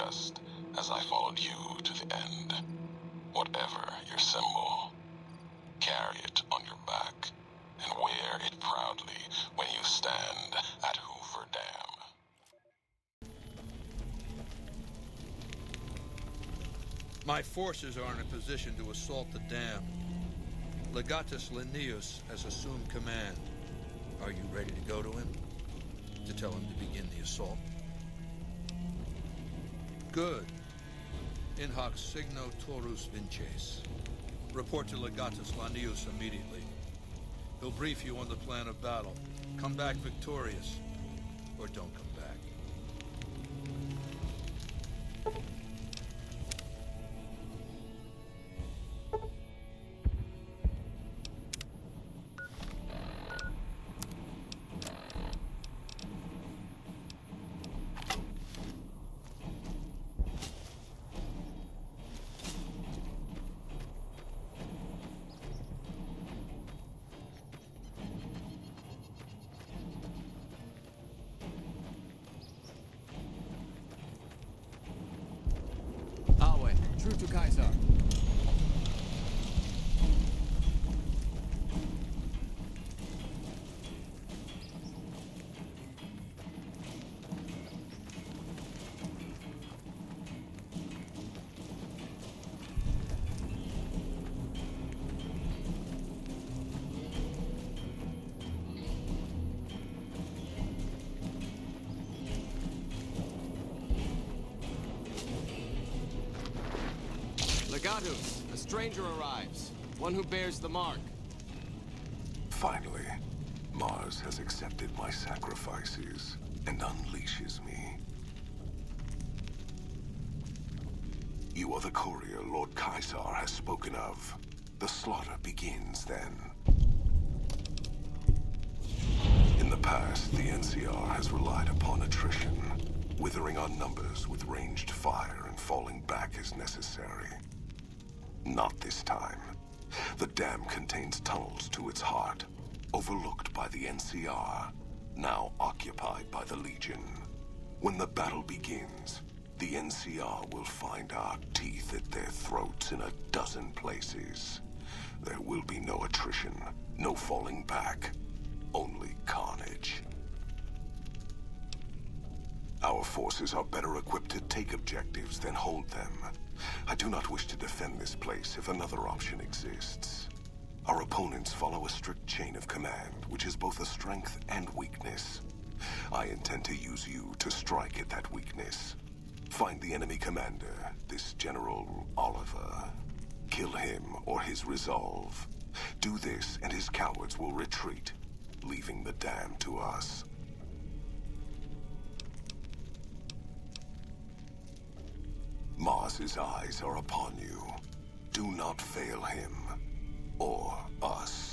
just as I followed you to the end. Whatever your symbol, carry it on your back and wear it proudly when you stand at Hoover Dam. My forces are in a position to assault the dam. Legatus Linnaeus has assumed command. Are you ready to go to him? To tell him to begin the assault? Good. In hoc signo torus vinces. Report to Legatus Linnaeus immediately. He'll brief you on the plan of battle. Come back victorious, or don't come back. True to Kaiser. Legatus, a stranger arrives. One who bears the mark. Finally, Mars has accepted my sacrifices and unleashes me. You are the courier Lord Kaiser has spoken of. The slaughter begins then. In the past, the NCR has relied upon attrition, withering our numbers with ranged fire and falling back as necessary. Not this time. The dam contains tunnels to its heart, overlooked by the NCR, now occupied by the Legion. When the battle begins, the NCR will find our teeth at their throats in a dozen places. There will be no attrition, no falling back, only carnage. Our forces are better equipped to take objectives than hold them. I do not wish to defend this place if another option exists. Our opponents follow a strict chain of command, which is both a strength and weakness. I intend to use you to strike at that weakness. Find the enemy commander, this General Oliver. Kill him or his resolve. Do this and his cowards will retreat, leaving the dam to us. Mars's eyes are upon you. Do not fail him, or us.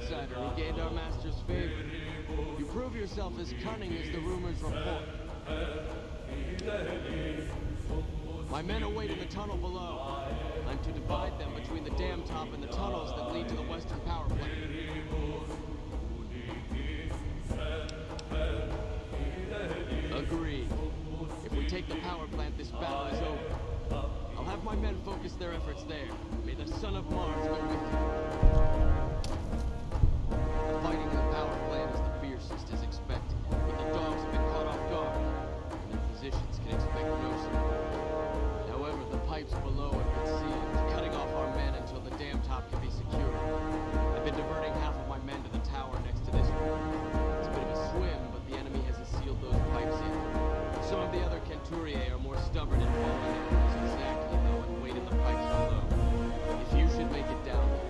outsider who gained our master's favor. You prove yourself as cunning as the rumors report. My men await in the tunnel below. I'm to divide them between the dam top and the tunnels that lead to the western power plant. Agreed. If we take the power plant, this battle is over. I'll have my men focus their efforts there. May the son of Mars go with you. The fighting in the power plant is the fiercest as expected, but the dogs have been caught off guard, and their positions can expect no support. However, the pipes below have been sealed, cutting off our men until the dam top can be secured. I've been diverting half of my men to the tower next to this one. It's a bit of a swim, but the enemy hasn't sealed those pipes in. Some of the other Centuriae are more stubborn and follow their orders exactly, though, and wait in the pipes below. If you should make it down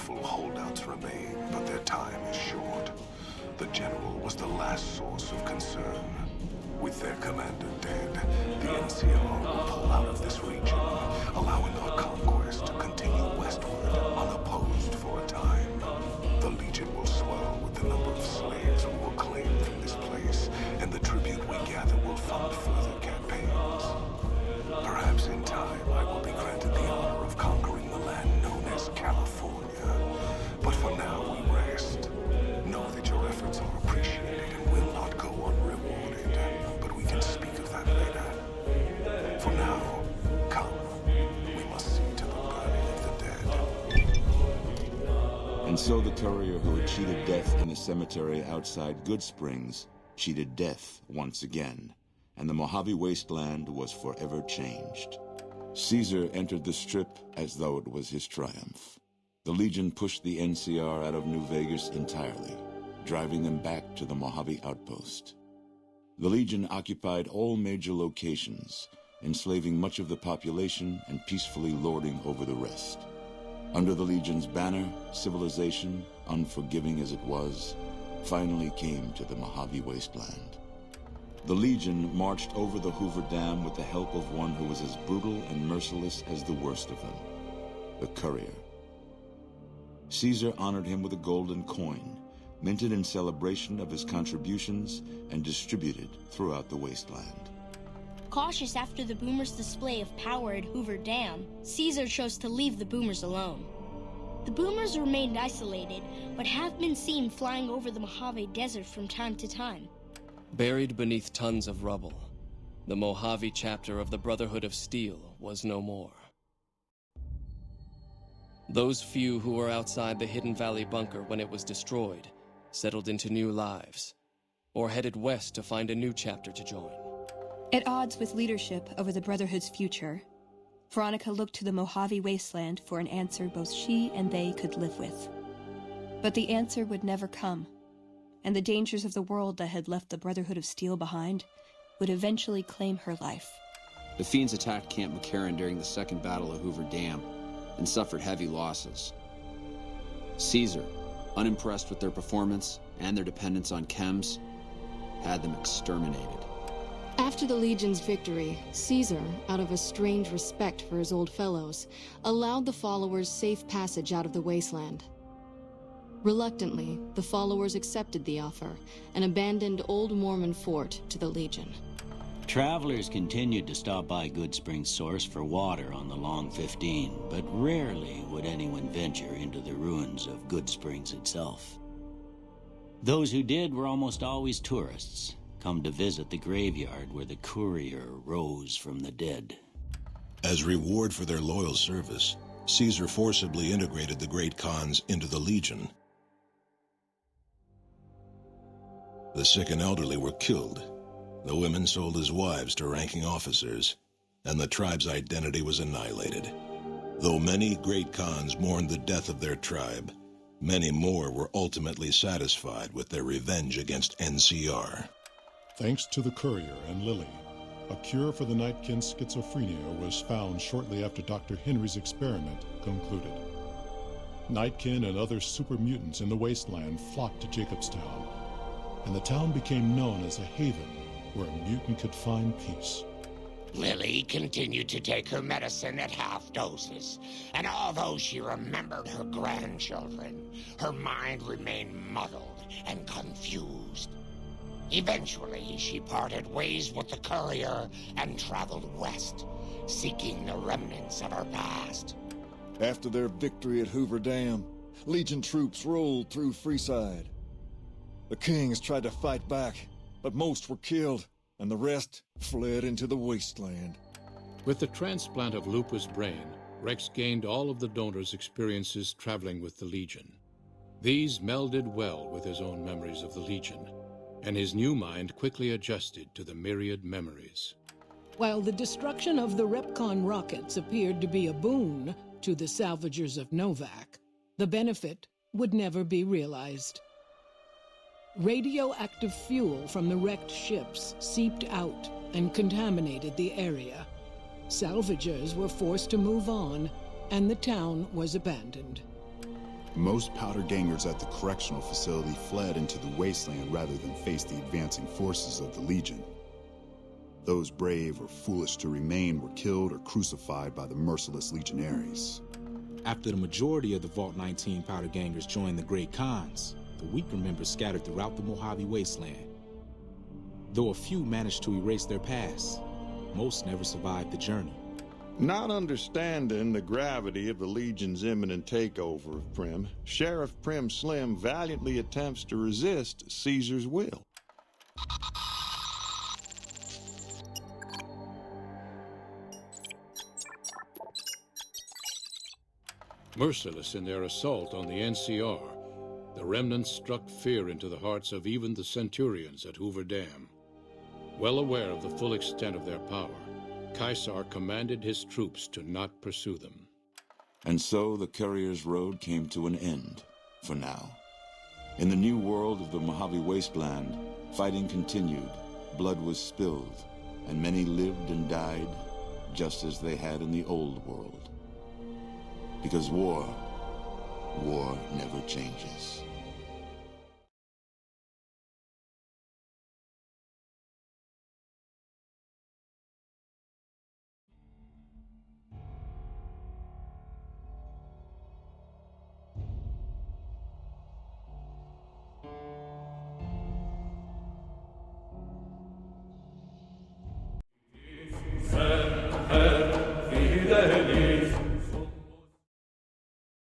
faithful holdouts remain, but their time is short. The general was the last source of concern. With their commander dead, the NCR will pull out of this region, allowing our conquest to continue westward unopposed for a time. The Legion will swell with the number of slaves we will claim from this place, and the tribute we gather will fund further campaigns. Perhaps in time I will be granted the honor of conquering the land known as California. But for now we rest. Know that your efforts are appreciated and will not go unrewarded. But we can speak of that later. For now, come. We must see to the burning of the dead. And so the courier who had cheated death in the cemetery outside Good Springs cheated death once again, and the Mojave wasteland was forever changed. Caesar entered the Strip as though it was his triumph. The Legion pushed the NCR out of New Vegas entirely, driving them back to the Mojave outpost. The Legion occupied all major locations, enslaving much of the population and peacefully lording over the rest. Under the Legion's banner, civilization, unforgiving as it was, finally came to the Mojave wasteland. The Legion marched over the Hoover Dam with the help of one who was as brutal and merciless as the worst of them, the courier. Caesar honored him with a golden coin, minted in celebration of his contributions and distributed throughout the wasteland. Cautious after the Boomers' display of power at Hoover Dam, Caesar chose to leave the Boomers alone. The Boomers remained isolated, but have been seen flying over the Mojave Desert from time to time. Buried beneath tons of rubble, the Mojave chapter of the Brotherhood of Steel was no more. Those few who were outside the Hidden Valley bunker when it was destroyed settled into new lives, or headed west to find a new chapter to join. At odds with leadership over the Brotherhood's future, Veronica looked to the Mojave wasteland for an answer both she and they could live with. But the answer would never come, and the dangers of the world that had left the Brotherhood of Steel behind would eventually claim her life. The Fiends attacked Camp McCarran during the Second Battle of Hoover Dam and suffered heavy losses. Caesar, unimpressed with their performance and their dependence on chems, had them exterminated. After the Legion's victory, Caesar, out of a strange respect for his old fellows, allowed the followers safe passage out of the wasteland. Reluctantly, the followers accepted the offer and abandoned Old Mormon Fort to the Legion. Travelers continued to stop by Good Springs Source for water on the Long 15, but rarely would anyone venture into the ruins of Good Springs itself. Those who did were almost always tourists, come to visit the graveyard where the courier rose from the dead. As reward for their loyal service, Caesar forcibly integrated the Great Khans into the Legion. The sick and elderly were killed. The women sold as wives to ranking officers, and the tribe's identity was annihilated. Though many Great Khans mourned the death of their tribe, many more were ultimately satisfied with their revenge against NCR. Thanks to the courier and Lily, a cure for the Nightkin's schizophrenia was found shortly after Dr. Henry's experiment concluded. Nightkin and other super mutants in the wasteland flocked to Jacobstown, and the town became known as a haven where a mutant could find peace. Lily continued to take her medicine at half doses, and although she remembered her grandchildren, her mind remained muddled and confused. Eventually, she parted ways with the courier and traveled west, seeking the remnants of her past. After their victory at Hoover Dam, Legion troops rolled through Freeside. The Kings tried to fight back, but most were killed, and the rest fled into the wasteland. With the transplant of Lupa's brain, Rex gained all of the donor's experiences traveling with the Legion. These melded well with his own memories of the Legion, and his new mind quickly adjusted to the myriad memories. While the destruction of the Repcon rockets appeared to be a boon to the salvagers of Novak, the benefit would never be realized. Radioactive fuel from the wrecked ships seeped out and contaminated the area. Salvagers were forced to move on, and the town was abandoned. Most powder gangers at the correctional facility fled into the wasteland rather than face the advancing forces of the Legion. Those brave or foolish to remain were killed or crucified by the merciless legionaries. After the majority of the Vault 19 powder gangers joined the Great Khans, the weaker members scattered throughout the Mojave wasteland. Though a few managed to erase their past, most never survived the journey. Not understanding the gravity of the Legion's imminent takeover of Prim, Sheriff Prim Slim valiantly attempts to resist Caesar's will. Merciless in their assault on the NCR, the remnants struck fear into the hearts of even the Centurions at Hoover Dam. Well aware of the full extent of their power, Caesar commanded his troops to not pursue them. And so the Courier's Road came to an end, for now. In the new world of the Mojave Wasteland, fighting continued, blood was spilled, and many lived and died just as they had in the old world. Because war never changes.